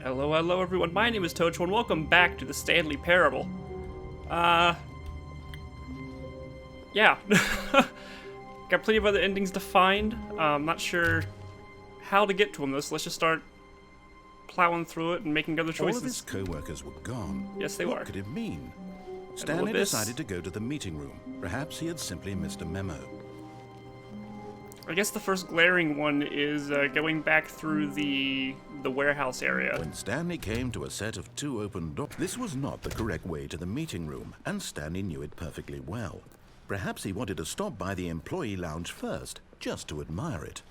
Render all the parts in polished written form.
Hello, hello everyone, my name is Tocho and welcome back to the Stanley Parable. Yeah. Got plenty of other endings to find. I'm not sure how to get to them though, so let's just start plowing through it and making other choices. All of his co-workers were gone. Yes, they were. What could it mean? Stanley decided to go to the meeting room. Perhaps he had simply missed a memo. I guess the first glaring one is going back through the warehouse area. When Stanley came to a set of 2 open doors, this was not the correct way to the meeting room, and Stanley knew it perfectly well. Perhaps he wanted to stop by the employee lounge first, just to admire it.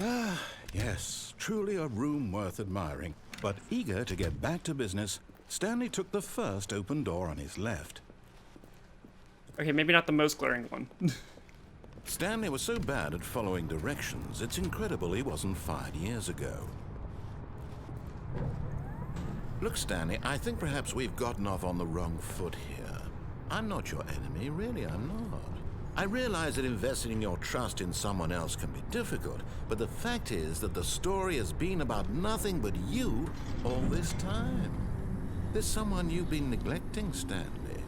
Ah, yes, truly a room worth admiring. But eager to get back to business, Stanley took the first open door on his left. Okay, maybe not the most glaring one. Stanley was so bad at following directions, it's incredible he wasn't fired years ago. Look, Stanley, I think perhaps we've gotten off on the wrong foot here. I'm not your enemy, really, I'm not. I realize that investing your trust in someone else can be difficult, but the fact is that the story has been about nothing but you all this time. There's someone you've been neglecting, Stanley.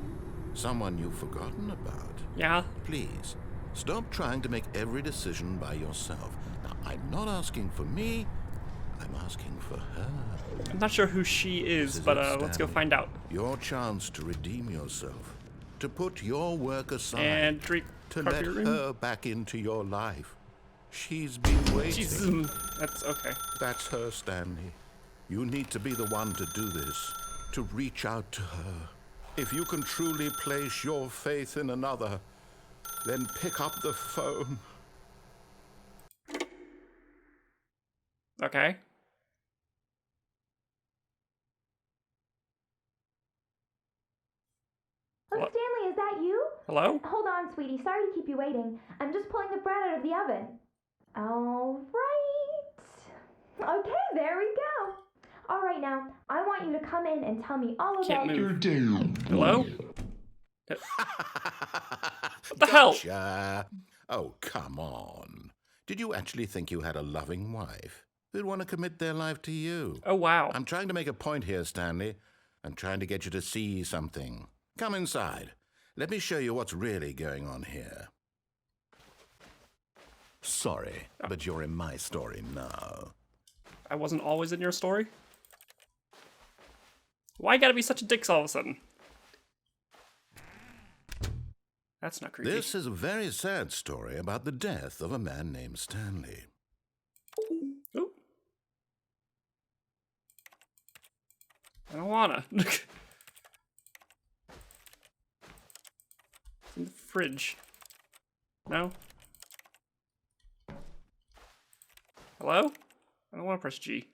Someone you've forgotten about. Yeah. Please. Stop trying to make every decision by yourself. Now, I'm not asking for me, I'm asking for her. I'm not sure who she is, but let's go find out. Your chance to redeem yourself, to put your work aside, And drink to let her back into your life. She's been waiting. Jesus, that's okay. That's her, Stanley. You need to be the one to do this, to reach out to her. If you can truly place your faith in another, then pick up the phone. Okay. Oh, Stanley, is that you? Hello? Hold on, sweetie. Sorry to keep you waiting. I'm just pulling the bread out of the oven. All right. Okay, there we go. All right, now, I want you to come in and tell me all Can't about move. your... Hello? What the hell? Gotcha. Oh, come on. Did you actually think you had a loving wife who'd want to commit their life to you? Oh, wow. I'm trying to make a point here, Stanley. I'm trying to get you to see something. Come inside. Let me show you what's really going on here. Sorry, but you're in my story now. I wasn't always in your story? Why you gotta be such a dick all of a sudden? That's not creepy. This is a very sad story about the death of a man named Stanley. Ooh. I don't wanna. It's in the fridge. No? Hello? I don't want to press G.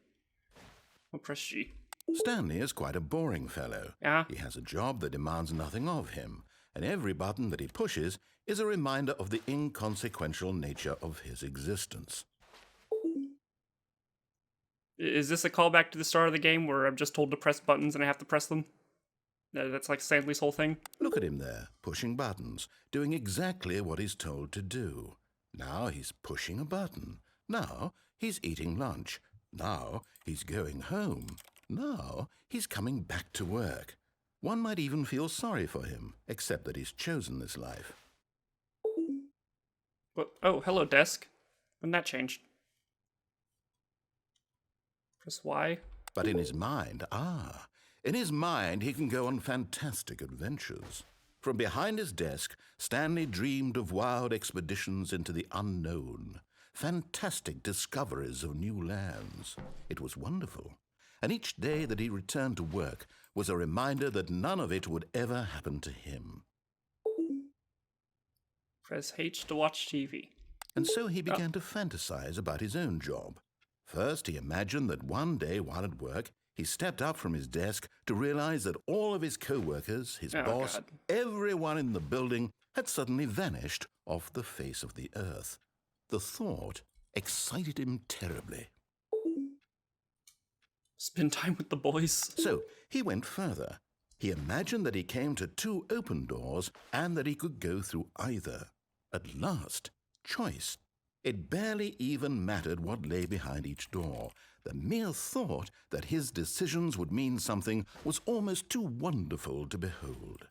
I'll press G. Stanley is quite a boring fellow. Yeah? He has a job that demands nothing of him, and every button that he pushes is a reminder of the inconsequential nature of his existence. Is this a callback to the start of the game where I'm just told to press buttons and I have to press them? That's like Stanley's whole thing? Look at him there, pushing buttons, doing exactly what he's told to do. Now he's pushing a button. Now he's eating lunch. Now he's going home. Now he's coming back to work. One might even feel sorry for him, except that he's chosen this life. What? Oh, hello, desk. When that changed? Press Y. But in his mind, in his mind he can go on fantastic adventures. From behind his desk, Stanley dreamed of wild expeditions into the unknown, fantastic discoveries of new lands. It was wonderful. And each day that he returned to work was a reminder that none of it would ever happen to him. Press H to watch TV. And so he began to fantasize about his own job. First, he imagined that one day while at work, he stepped up from his desk to realize that all of his co-workers, his boss, everyone in the building had suddenly vanished off the face of the earth. The thought excited him terribly. Spend time with the boys. So he went further. He imagined that he came to 2 open doors and that he could go through either. At last, choice. It barely even mattered what lay behind each door. The mere thought that his decisions would mean something was almost too wonderful to behold.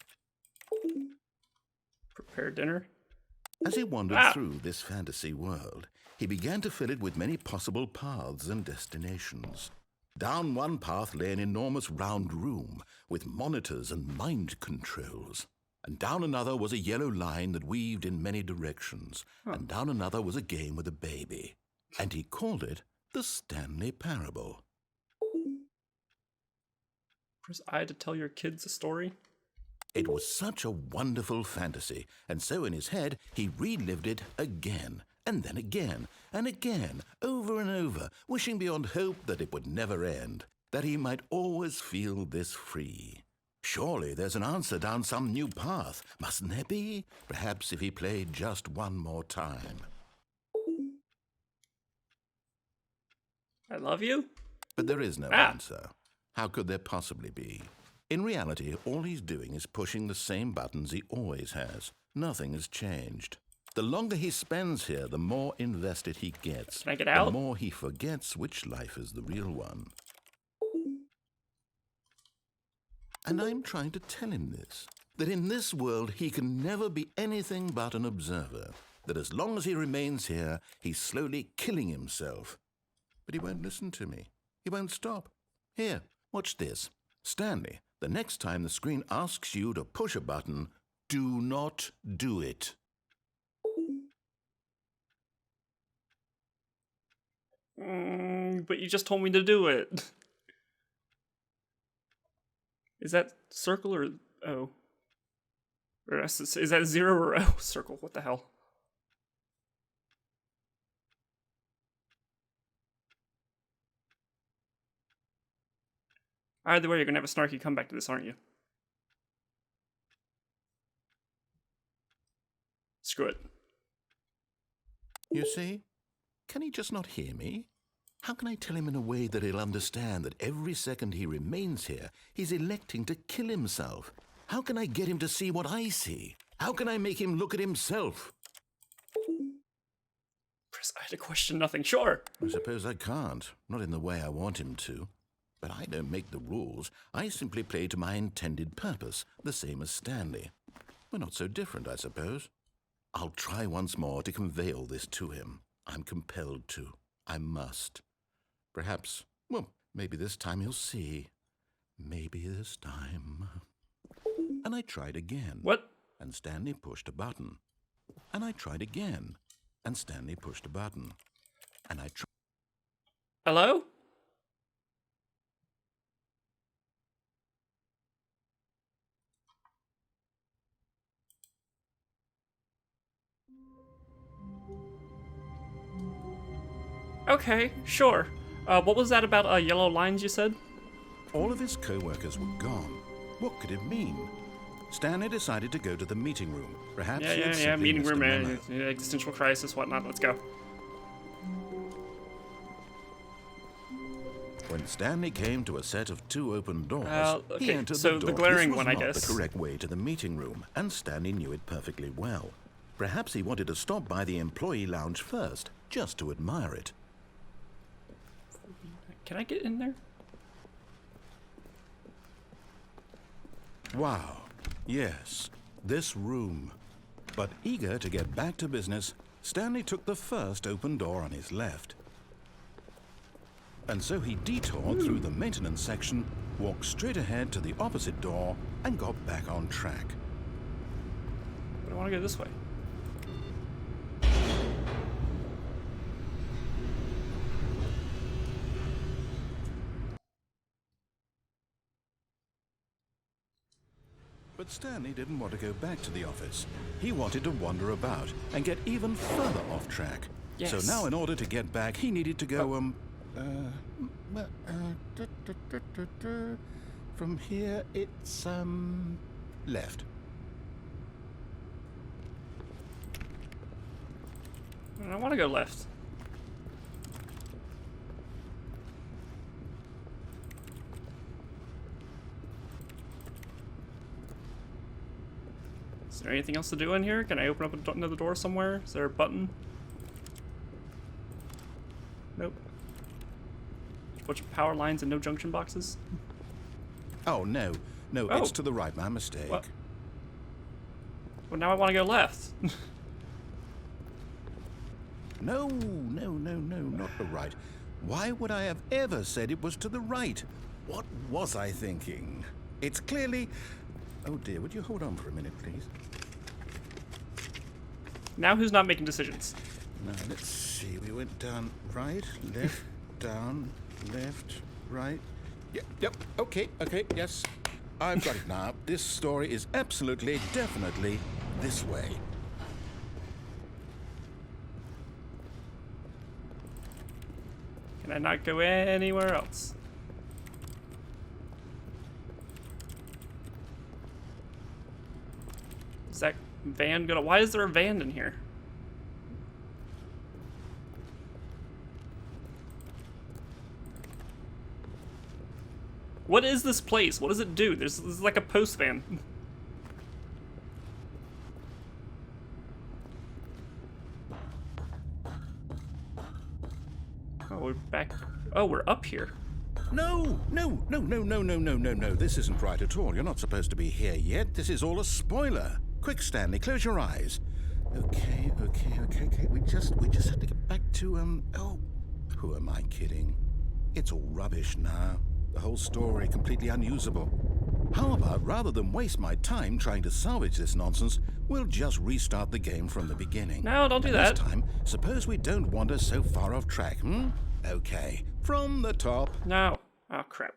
Prepare dinner. As he wandered through this fantasy world, he began to fill it with many possible paths and destinations. Down one path lay an enormous round room with monitors and mind controls. And down another was a yellow line that weaved in many directions. And down another was a game with a baby. And he called it the Stanley Parable. Press I to tell your kids a story. It was such a wonderful fantasy, and so in his head he relived it again, and then again, and again, over and over, wishing beyond hope that it would never end, that he might always feel this free. Surely there's an answer down some new path, mustn't there be? Perhaps if he played just one more time. I love you? But there is no answer. How could there possibly be? In reality, all he's doing is pushing the same buttons he always has. Nothing has changed. The longer he spends here, the more invested he gets. Can I get out? The more he forgets which life is the real one. And I'm trying to tell him this, that in this world he can never be anything but an observer, that as long as he remains here, he's slowly killing himself. But he won't listen to me. He won't stop. Here, watch this. Stanley, the next time the screen asks you to push a button, do not do it. But you just told me to do it. Is that circle or O? Or is that 0 or O? Circle, what the hell? Either way, you're gonna have a snarky comeback to this, aren't you? Screw it. You see? Can he just not hear me? How can I tell him in a way that he'll understand that every second he remains here, he's electing to kill himself? How can I get him to see what I see? How can I make him look at himself? Press I to question nothing, sure. I suppose I can't. Not in the way I want him to. But I don't make the rules. I simply play to my intended purpose, the same as Stanley. We're not so different, I suppose. I'll try once more to convey all this to him. I'm compelled to. I must. Perhaps, well, maybe this time he'll see. Maybe this time. And I tried again. What? And Stanley pushed a button. And I tried again. And Stanley pushed a button. And I tried. Hello? Okay, sure. What was that about yellow lines you said? All of his co-workers were gone. What could it mean? Stanley decided to go to the meeting room. Perhaps he had simply meeting missed a room, memo. existential crisis, whatnot, let's go. When Stanley came to a set of 2 open doors, he okay, entered so the the door. glaring This was one, I not guess. the correct way to the meeting room, and Stanley knew it perfectly well. Perhaps he wanted to stop by the employee lounge first, just to admire it. Can I get in there? Wow, yes, this room. But eager to get back to business, Stanley took the first open door on his left. And so he detoured through the maintenance section, walked straight ahead to the opposite door, and got back on track. But I want to go this way. But Stanley didn't want to go back to the office. He wanted to wander about and get even further off track. Yes. So now in order to get back, he needed to go, from here, it's, left. I want to go left. Is there anything else to do in here? Can I open up another door somewhere? Is there a button? Nope. A bunch of power lines and no junction boxes. Oh, no. No, Oh. it's to the right. My mistake. What? Well, now I want to go left. No, not the right. Why would I have ever said it was to the right? What was I thinking? It's clearly... Oh dear, would you hold on for a minute, please? Now who's not making decisions? Now, let's see. We went down right, left, down, left, right. Yep, okay, yes. I've got it now. This story is absolutely, definitely this way. Can I not go anywhere else? Is that van gonna... Why is there a van in here? What is this place? What does it do? This is like a post van. Oh, we're back. Oh, we're up here. No. This isn't right at all. You're not supposed to be here yet. This is all a spoiler. Quick, Stanley, close your eyes. Okay. We just have to get back to, oh, who am I kidding? It's all rubbish now. The whole story completely unusable. How about, rather than waste my time trying to salvage this nonsense, we'll just restart the game from the beginning. No, don't do And that. This time, suppose we don't wander so far off track, hmm? Okay, from the top. No. Oh, crap.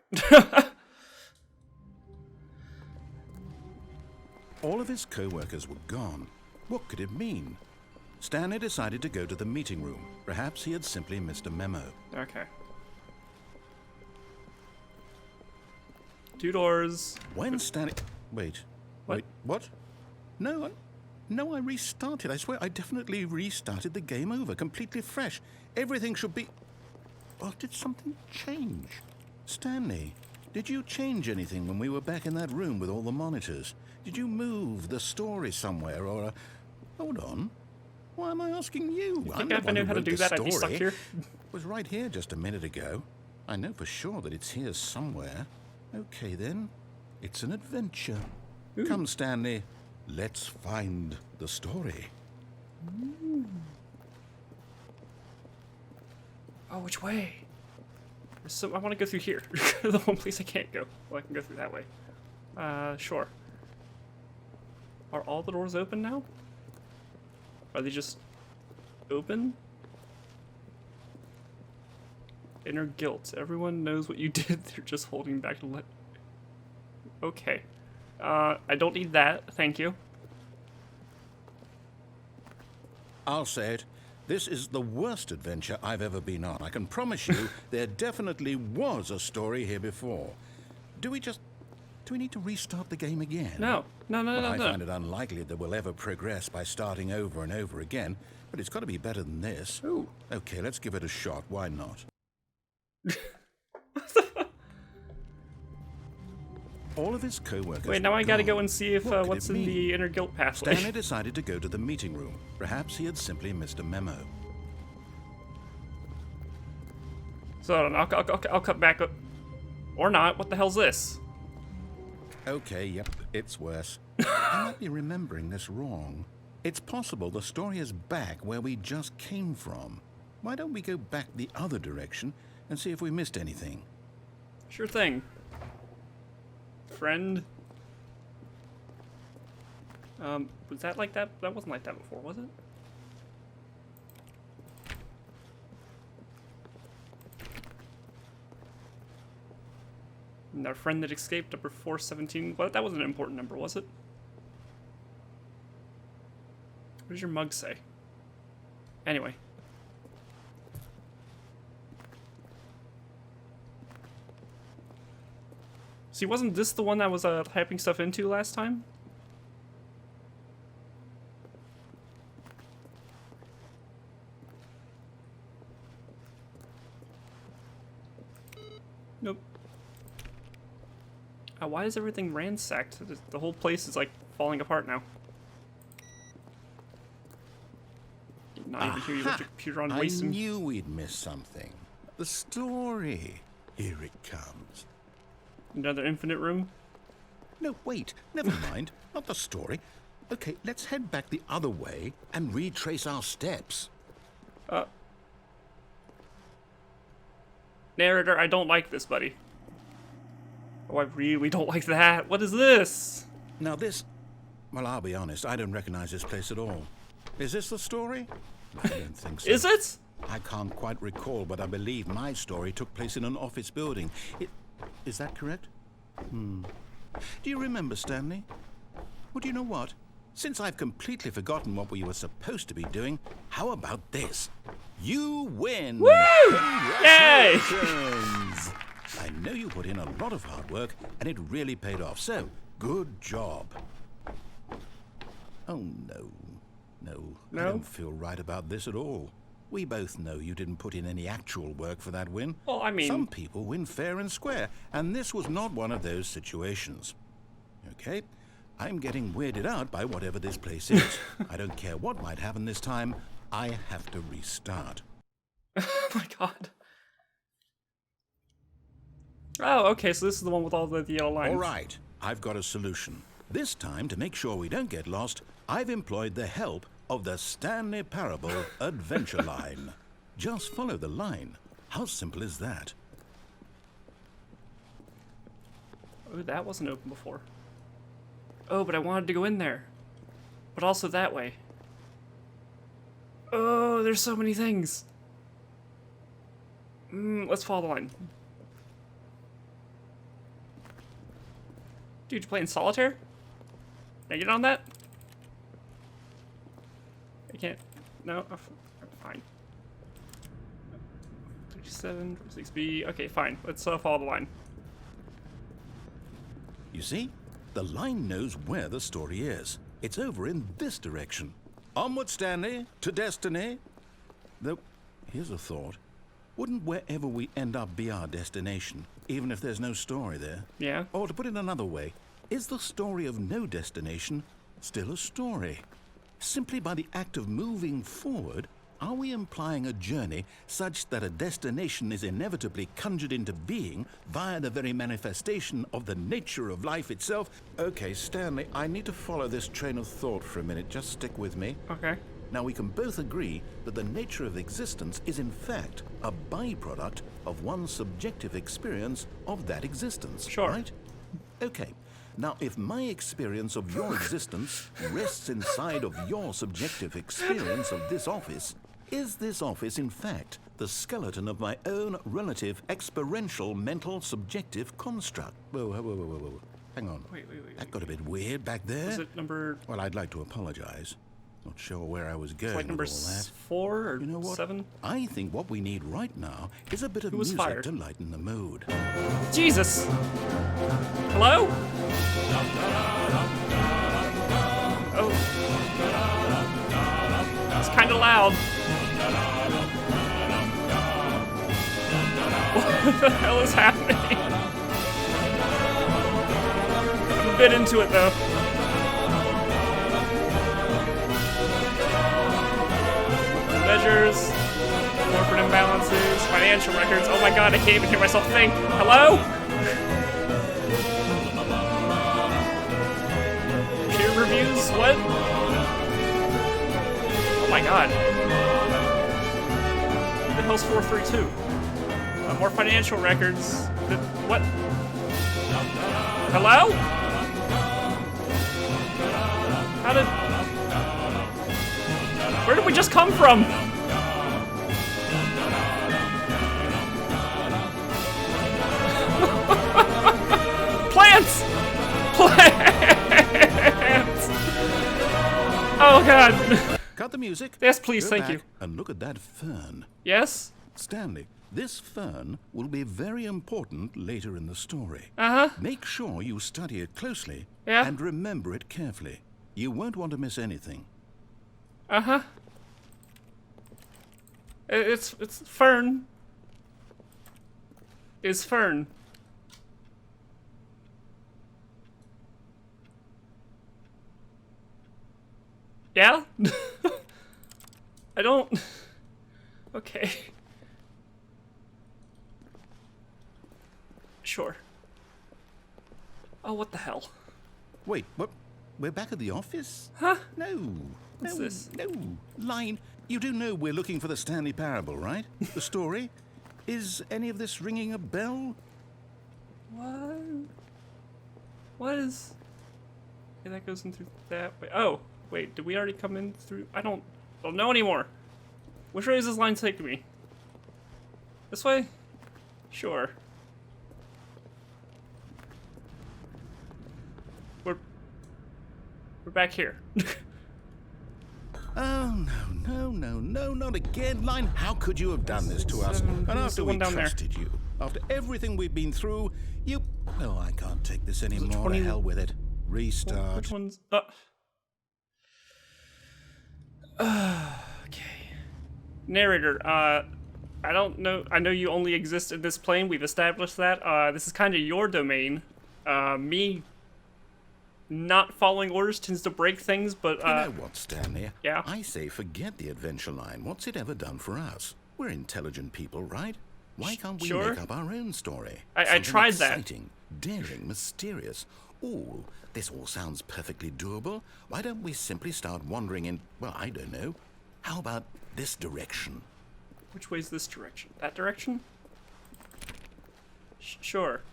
All of his co-workers were gone. What could it mean? Stanley decided to go to the meeting room. Perhaps he had simply missed a memo. Okay. 2 doors. When Stanley... Wait. What? Wait, what? No, I restarted. I swear, I definitely restarted the game over, completely fresh. Everything should be... Or did something change? Stanley, did you change anything when we were back in that room with all the monitors? Did you move the story somewhere, or... Hold on. Why am I asking you? I think if I knew how to do that, I'd be stuck here. It was right here just a minute ago. I know for sure that it's here somewhere. Okay, then. It's an adventure. Ooh. Come, Stanley. Let's find the story. Ooh. Oh, which way? So I want to go through here. The one place I can't go. Well, I can go through that way. Sure. Are all the doors open now? Are they just open? Inner guilt. Everyone knows what you did. They're just holding back to let... Okay. I don't need that. Thank you. I'll say it. This is the worst adventure I've ever been on. I can promise you there definitely was a story here before. Do we need to restart the game again? No. No. I find it unlikely that we'll ever progress by starting over and over again, but it's got to be better than this. Ooh. Okay, let's give it a shot. Why not? All of his co-workers... Wait, now I gotta go and see if What could what's it in mean? the inner guilt pathway. Stanley decided to go to the meeting room. Perhaps he had simply missed a memo. So I'll cut back up. Or not. What the hell's this? Okay, yep, it's worse. I might be remembering this wrong. It's possible the story is back where we just came from. Why don't we go back the other direction and see if we missed anything? Sure thing. Friend. Was that like that? That wasn't like that before, was it? And our friend that escaped, number 417. What? That wasn't an important number, was it? What does your mug say? Anyway. See, wasn't this the one that was typing stuff into last time? Nope. Why is everything ransacked? The whole place is like falling apart now. not even hear you with your computer on I wasting. knew we'd miss something. The story. Here it comes. Another infinite room? No, wait. Never mind. Not the story. Okay, let's head back the other way and retrace our steps. Narrator, I don't like this, buddy. Oh, I really don't like that. What is this? Now this... Well, I'll be honest. I don't recognize this place at all. Is this the story? I don't think so. Is it? I can't quite recall, but I believe my story took place in an office building. Is that correct? Do you remember, Stanley? Well, do you know what? Since I've completely forgotten what we were supposed to be doing, how about this? You win! Woo! Yay! Congratulations! I know you put in a lot of hard work, and it really paid off, so good job. Oh, no. I don't feel right about this at all. We both know you didn't put in any actual work for that win. Well, I mean... Some people win fair and square, and this was not one of those situations. Okay? I'm getting weirded out by whatever this place is. I don't care what might happen this time. I have to restart. Oh my god. Oh, okay, so this is the one with all the yellow lines. All right, I've got a solution. This time, to make sure we don't get lost, I've employed the help of the Stanley Parable Adventure Line. Just follow the line. How simple is that? Oh, that wasn't open before. Oh, but I wanted to go in there. But also that way. Oh, there's so many things. Let's follow the line. Dude, you playing solitaire? Can I get on that? I can't. No? Oh, fine. 37, 6B. Okay, fine. Let's follow the line. You see? The line knows where the story is. It's over in this direction. Onward, Stanley, to destiny. Though, here's a thought. Wouldn't wherever we end up be our destination, even if there's no story there? Yeah? Or to put it another way, is the story of no destination still a story? Simply by the act of moving forward, are we implying a journey such that a destination is inevitably conjured into being via the very manifestation of the nature of life itself? Okay, Stanley, I need to follow this train of thought for a minute. Just stick with me. Okay. Now, we can both agree that the nature of existence is in fact a byproduct of one's subjective experience of that existence, Sure. right? Okay. Now, if my experience of your existence rests inside of your subjective experience of this office, is this office in fact the skeleton of my own relative experiential mental subjective construct? Whoa. Hang on. Wait. That got a bit weird back there. Is it number... Well, I'd like to apologize. Not sure where I was going like number with all that. 4 or You know what? 7? I think what we need right now is a bit of Who was music fired? to lighten the mood. Jesus! Hello? Oh. It's kind of loud. What the hell is happening? I'm a bit into it though. Measures, corporate imbalances, financial records. Oh my god, I can't even hear myself think. Hello? Peer reviews? What? Oh my god. What the hell's 432? More financial records. What? Hello? How did... Where did we just come from? Plants! Plants! Oh god. Cut the music. Yes, please, Go thank back you. And look at that fern. Yes? Stanley, this fern will be very important later in the story. Uh-huh. Make sure you study it closely Yeah. and remember it carefully. You won't want to miss anything. Uh-huh. It's fern. Is fern. Yeah? I don't... Okay. Sure. Oh, what the hell? Wait, what? We're back at the office? Huh? No. What's no, this? No. Line, you do know we're looking for the Stanley Parable, right? The story? Is any of this ringing a bell? What? What is... Okay, that goes in through that way. Oh, wait, did we already come in through... I don't know anymore. Which way is this line taking me? This way? Sure. We're back here. Oh, no, not again. Line, how could you have done this to us? And there's after the we one down there. trusted you, after everything we've been through, you... Oh, I can't take this anymore. 20 To hell with it. Restart. Which one's... Okay. Narrator, I don't know... I know you only exist in this plane. We've established that. This is kind of your domain. Me not following orders tends to break things, but, You know what, Stanley? Yeah? I say forget the adventure line. What's it ever done for us? We're intelligent people, right? Why can't we Sure. make up our own story? I Something tried that. exciting, daring, mysterious. Ooh, this all sounds perfectly doable. Why don't we simply start wandering in, well, I don't know. How about this direction? Which way's this direction? That direction? Sure.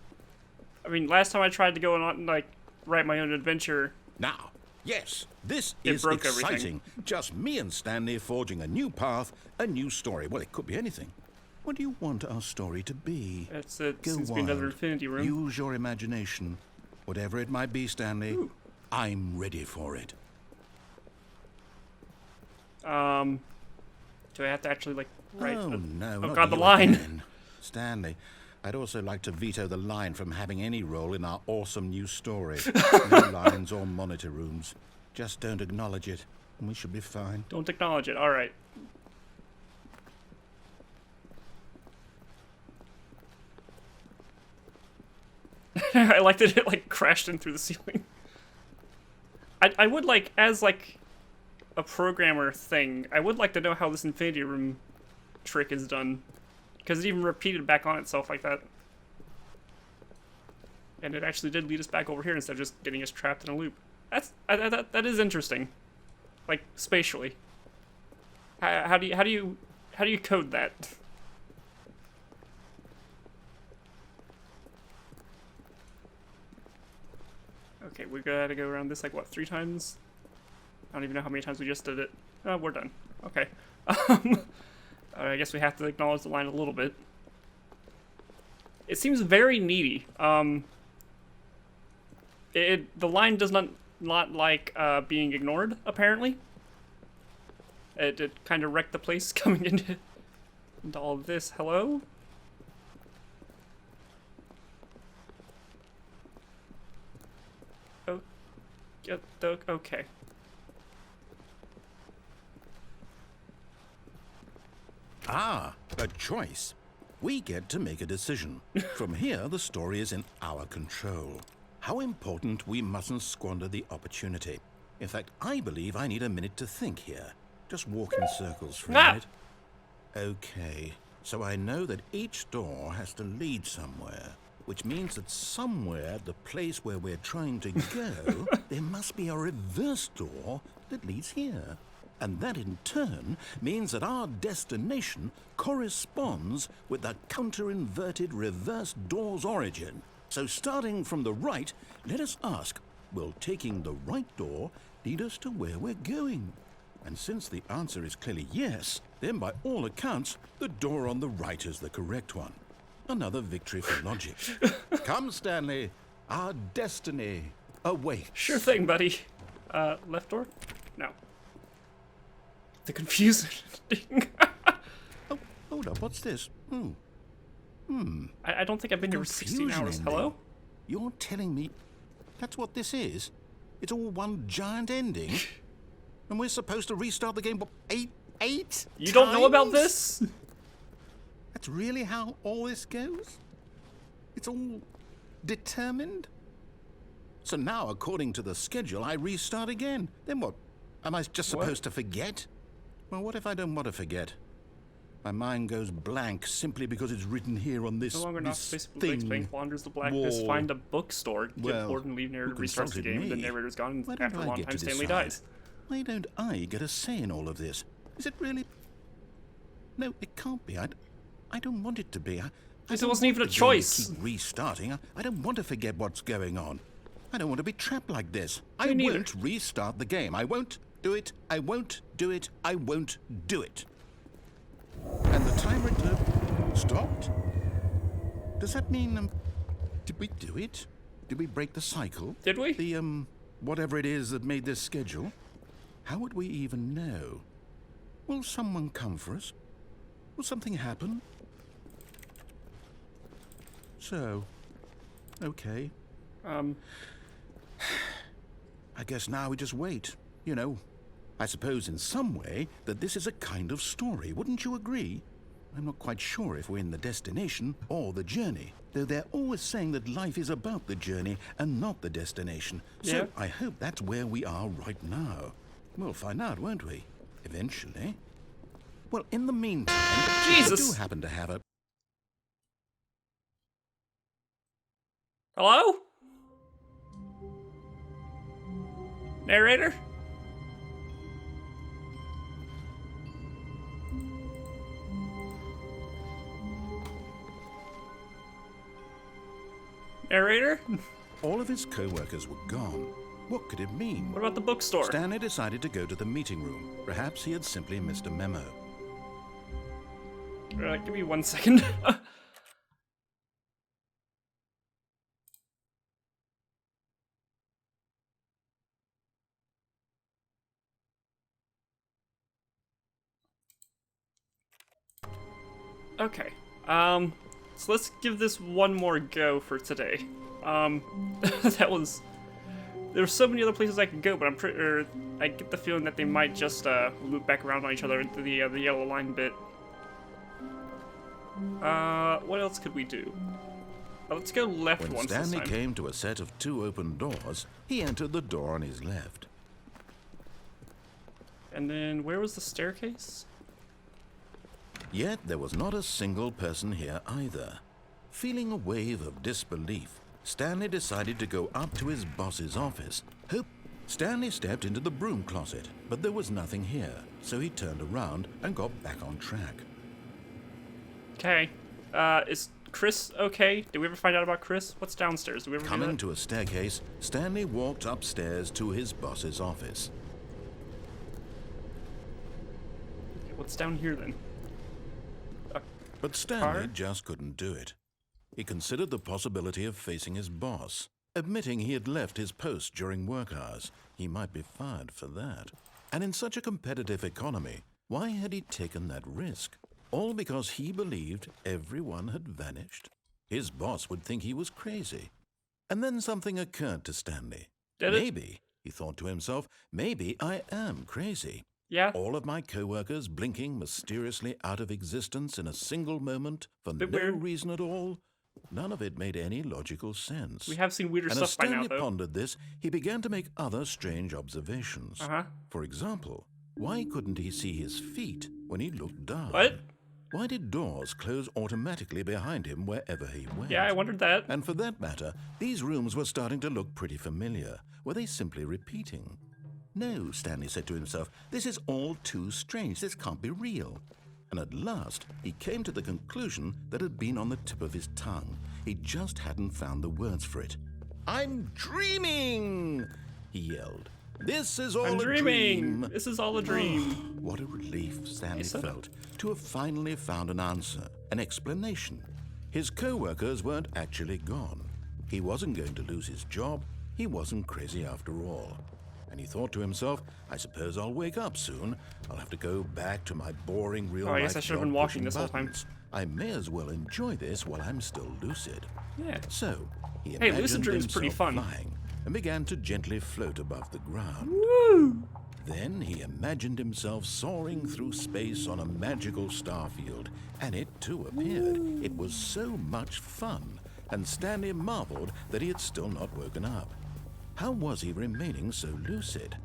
I mean, last time I tried to go on, like, write my own adventure... Now, yes, this It is broke exciting. everything. Just me and Stanley forging a new path, a new story. Well, it could be anything. What do you want our story to be? It Go seems to be another wild. infinity room. Use your imagination. Whatever it might be, Stanley, Ooh. I'm ready for it. Do I have to actually, like, write... Oh, no. Oh, not God, the you line. again. Stanley, I'd also like to veto the line from having any role in our awesome new story. No lines or monitor rooms. Just don't acknowledge it, and we should be fine. Don't acknowledge it. Alright. I liked that it, like, crashed in through the ceiling. I would, like, as, like, a programmer thing, I would like to know how this infinity room trick is done. Because it even repeated back on itself like that. And it actually did lead us back over here instead of just getting us trapped in a loop. That is interesting. Like, spatially. How do you code that? Okay, we gotta go around this, like, what, 3 times? I don't even know how many times we just did it. Oh, we're done. Okay. I guess we have to acknowledge the line a little bit. It seems very needy. The line does not like being ignored, apparently. It kind of wrecked the place coming into all of this. Hello? Oh, okay. Ah, a choice. We get to make a decision. From here, the story is in our control. How important, we mustn't squander the opportunity. In fact, I believe I need a minute to think here. Just walk in circles for a minute. Okay, so I know that each door has to lead somewhere, which means that somewhere at the place where we're trying to go, there must be a reverse door that leads here. And that in turn means that our destination corresponds with the counter-inverted reverse door's origin. So starting from the right, let us ask, will taking the right door lead us to where we're going? And since the answer is clearly yes, then by all accounts, the door on the right is the correct one. Another victory for logic. Come, Stanley, our destiny awaits. Sure thing, buddy. Left door? No. The confusing. Oh, hold up, what's this? I don't think I've been here for 16 Confusion hours. ending. Hello? You're telling me that's what this is? It's all one giant ending? And we're supposed to restart the game, what, eight You don't know about times? this? That's really how all this goes? It's all determined? So now, according to the schedule, I restart again. Then what? Am I just What? supposed to forget? Well, what if I don't want to forget? My mind goes blank simply because it's written here on this, No longer enough this space to thing. explain wanders the blackness. wall. Find a bookstore. Get Well, bored and leave narrator. who Restarts the consulted game. The me? narrator's gone. Why And don't after a I long get time, to Stanley decide? dies. Why don't I get a say in all of this? Is it really? No, it can't be. I don't want it to be. I It don't wasn't even want a the game to choice. Keep restarting. I don't want to forget what's going on. I don't want to be trapped like this. Me I neither. won't restart the game. I won't do it. I won't do it. I won't do it. And the timer stopped? Does that mean, did we do it? Did we break the cycle? Did we? The, whatever it is that made this schedule? How would we even know? Will someone come for us? Will something happen? So, okay. I guess now we just wait, you know. I suppose in some way that this is a kind of story, wouldn't you agree? I'm not quite sure if we're in the destination or the journey, though they're always saying that life is about the journey and not the destination. So Yeah. I hope that's where we are right now. We'll find out, won't we? Eventually. Well, in the meantime, Jesus. I do happen to have a... Hello? Narrator? Narrator? All of his co-workers were gone. What could it mean? What about the bookstore? Stanley decided to go to the meeting room. Perhaps he had simply missed a memo. Give me 1 second. Okay. So let's give this one more go for today. That was... There's so many other places I could go, but I'm pretty... I get the feeling that they might just loop back around on each other into the yellow line bit. What else could we do? Let's go left When once Stanley this time. came to a set of 2 open doors, he entered the door on his left. And then where was the staircase? Yet there was not a single person here either. Feeling a wave of disbelief, Stanley decided to go up to his boss's office. Stanley stepped into the broom closet, but there was nothing here, so he turned around and got back on track. Okay. Is Chris okay? Did we ever find out about Chris? What's downstairs? Did we ever do Coming that? to a staircase, Stanley walked upstairs to his boss's office. Okay, what's down here then? But Stanley Car? just couldn't do it. He considered the possibility of facing his boss. Admitting he had left his post during work hours, he might be fired for that. And in such a competitive economy, why had he taken that risk? All because he believed everyone had vanished? His boss would think he was crazy. And then something occurred to Stanley. Did it? Maybe, he thought to himself, maybe I am crazy. Yeah. All of my co-workers blinking mysteriously out of existence in a single moment for no Bit weird. reason at all. None of it made any logical sense. We have seen weirder And as stuff by now, Stanley though. pondered this, he began to make other strange observations. Uh-huh. For example, why couldn't he see his feet when he looked down? What? Why did doors close automatically behind him wherever he went? Yeah, I wondered that. And for that matter, these rooms were starting to look pretty familiar. Were they simply repeating? No, Stanley said to himself, this is all too strange. This can't be real. And at last, he came to the conclusion that had been on the tip of his tongue. He just hadn't found the words for it. I'm dreaming, he yelled. This is all I'm a dreaming. dream. This is all a dream. What a relief Stanley so- felt to have finally found an answer, an explanation. His co-workers weren't actually gone. He wasn't going to lose his job. He wasn't crazy after all. And he thought to himself, I suppose I'll wake up soon. I'll have to go back to my boring real life Oh, I guess I should have been job walking pushing this whole time. buttons. I may as well enjoy this while I'm still lucid. Yeah. So, he Hey, imagined lucid dream's pretty himself fun. flying and began to gently float above the ground. Woo! Then he imagined himself soaring through space on a magical star field, and it too appeared. It was so much fun, and Stanley marveled that he had still not woken up. How was he remaining so lucid?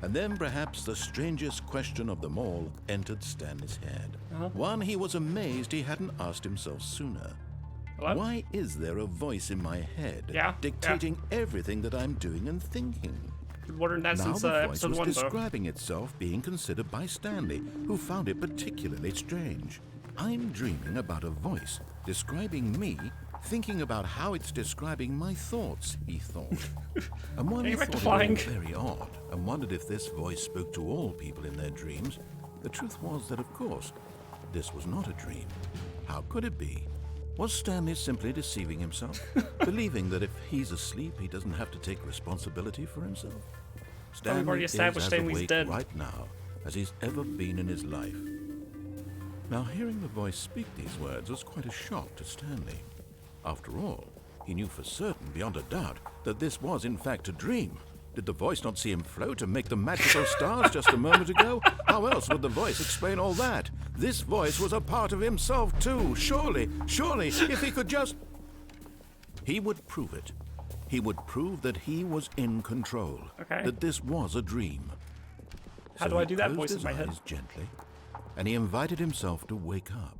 And then perhaps the strangest question of them all entered Stanley's head. One he was amazed he hadn't asked himself sooner. Hello? Why is there a voice in my head Yeah, dictating everything that I'm doing and thinking? Been wondering that Now since the voice episode was 1, though. describing itself being considered by Stanley, who found it particularly strange. I'm dreaming about a voice describing me, thinking about how it's describing my thoughts, he thought. And when he thought it all very odd and wondered if this voice spoke to all people in their dreams, the truth was that, of course, this was not a dream. How could it be? Was Stanley simply deceiving himself, believing that if he's asleep, he doesn't have to take responsibility for himself? Stanley already established is as Stanley's awake dead. right now as he's ever been in his life. Now, hearing the voice speak these words was quite a shock to Stanley. After all, he knew for certain, beyond a doubt, that this was in fact a dream. Did the voice not see him float and make the magical stars just a moment ago? How else would the voice explain all that? This voice was a part of himself too. Surely, if he could just... He would prove it. He would prove that he was in control. Okay. That this was a dream. How do I do that voice in my head? Gently, and he invited himself to wake up.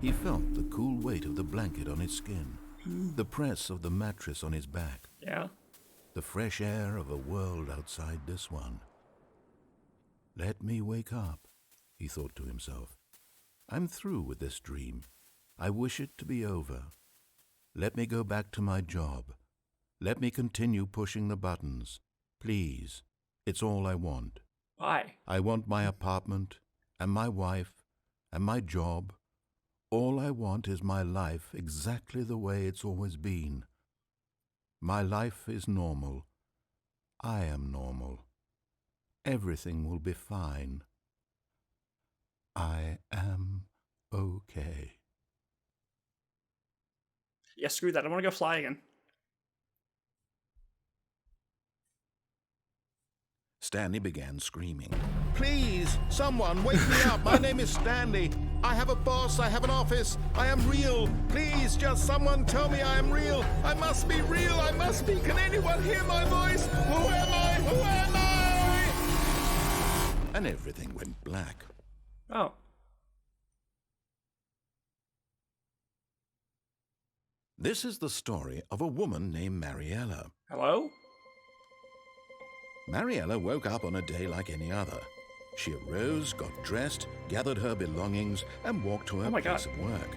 He felt the cool weight of the blanket on his skin, the press of the mattress on his back. Yeah. The fresh air of a world outside this one. Let me wake up, he thought to himself. I'm through with this dream. I wish it to be over. Let me go back to my job. Let me continue pushing the buttons. Please, it's all I want. Why? I want my apartment, and my wife, and my job. All I want is my life exactly the way it's always been. My life is normal. I am normal. Everything will be fine. I am okay. Yeah, screw that. I want to go fly again. Stanley began screaming. Please, someone, wake me up. My name is Stanley. I have a boss. I have an office. I am real. Please, just someone tell me I am real. I must be real. I must be. Can anyone hear my voice? Who am I? Who am I? And everything went black. Oh. This is the story of a woman named Mariella. Hello? Mariella woke up on a day like any other. She arose, got dressed, gathered her belongings, and walked to her place of work.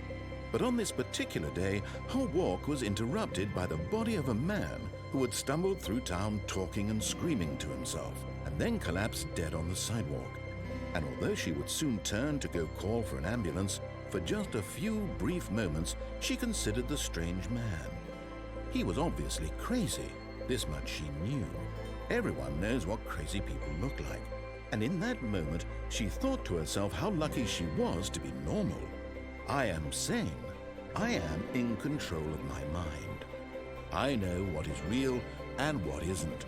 But on this particular day, her walk was interrupted by the body of a man who had stumbled through town talking and screaming to himself, and then collapsed dead on the sidewalk. And although she would soon turn to go call for an ambulance, for just a few brief moments, she considered the strange man. He was obviously crazy. This much she knew. Everyone knows what crazy people look like. And in that moment, she thought to herself how lucky she was to be normal. I am sane. I am in control of my mind. I know what is real and what isn't.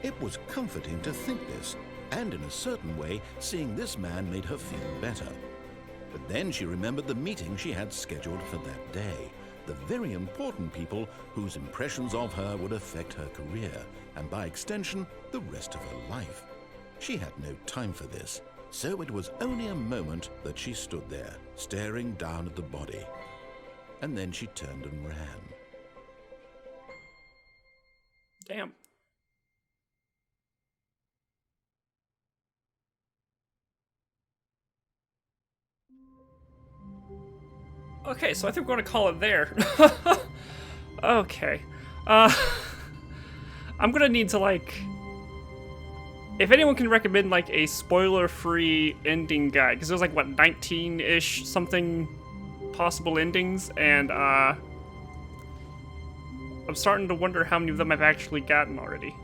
It was comforting to think this, and in a certain way, seeing this man made her feel better. But then she remembered the meeting she had scheduled for that day. The very important people whose impressions of her would affect her career, and by extension, the rest of her life. She had no time for this, so it was only a moment that she stood there, staring down at the body. And then she turned and ran. Damn. Okay, so I think we're gonna call it there. Okay. I'm gonna need to, like... If anyone can recommend, like, a spoiler-free ending guide, because there's, like, what, 19-ish something possible endings, and, I'm starting to wonder how many of them I've actually gotten already.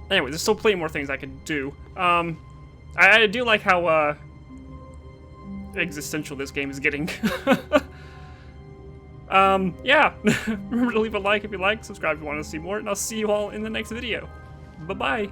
Anyway, there's still plenty more things I could do. I do like how, existential this game is getting. Yeah. Remember to leave a like if you like, subscribe if you want to see more, and I'll see you all in the next video. Bye-bye.